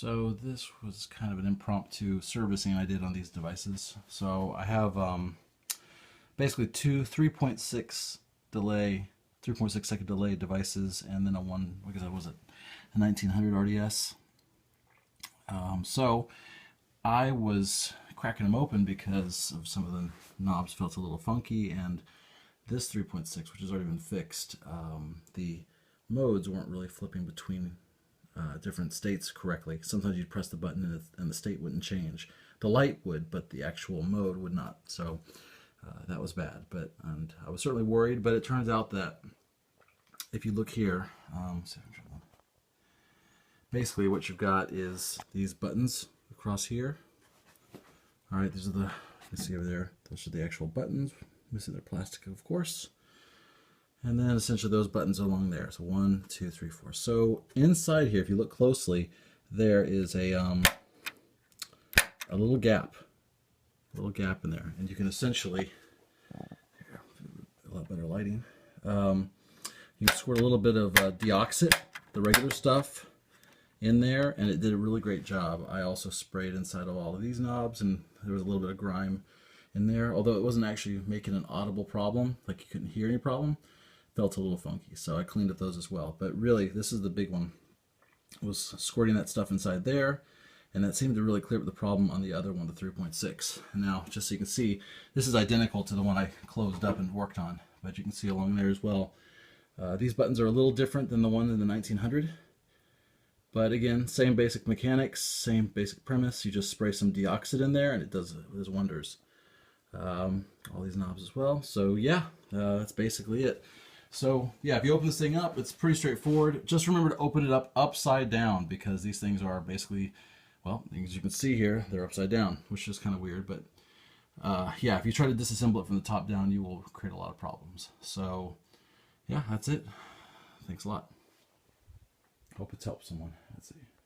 So this was kind of an impromptu servicing I did on these devices. So I have basically two 3.6 delay, 3.6 second delay devices, and then a one, what was it, a 1900 RDS. So I was cracking them open because of some of the knobs felt a little funky, and this 3.6, which has already been fixed, the modes weren't really flipping between different states correctly. Sometimes you'd press the button and the state wouldn't change. The light would, but the actual mode would not. So that was bad. And I was certainly worried, but it turns out that if you look here, basically what you've got is these buttons across here. All right, these are you can see over there, those are the actual buttons. Missing their plastic, of course. And then essentially those buttons are along there. So 1, 2, 3, 4. So inside here, if you look closely, there is a little gap in there, and you can essentially, here, a lot better lighting. You can squirt a little bit of Deoxit, the regular stuff, in there, and it did a really great job. I also sprayed inside of all of these knobs, and there was a little bit of grime in there, although it wasn't actually making an audible problem, like you couldn't hear any problem. Felt a little funky, so I cleaned up those as well. But really, this is the big one. Was squirting that stuff inside there, and that seemed to really clear up the problem on the other one, the 3.6. And now, just so you can see, this is identical to the one I closed up and worked on, but you can see along there as well. These buttons are a little different than the one in the 1900, but again, same basic mechanics, same basic premise. You just spray some Deoxit in there, and it does wonders. All these knobs as well. So yeah, that's basically it. So yeah, if you open this thing up, it's pretty straightforward. Just remember to open it up upside down, because these things are basically, well, as you can see here, they're upside down, which is kind of weird. But yeah, if you try to disassemble it from the top down, you will create a lot of problems. So yeah, that's it. Thanks a lot. Hope it's helped someone. Let's see.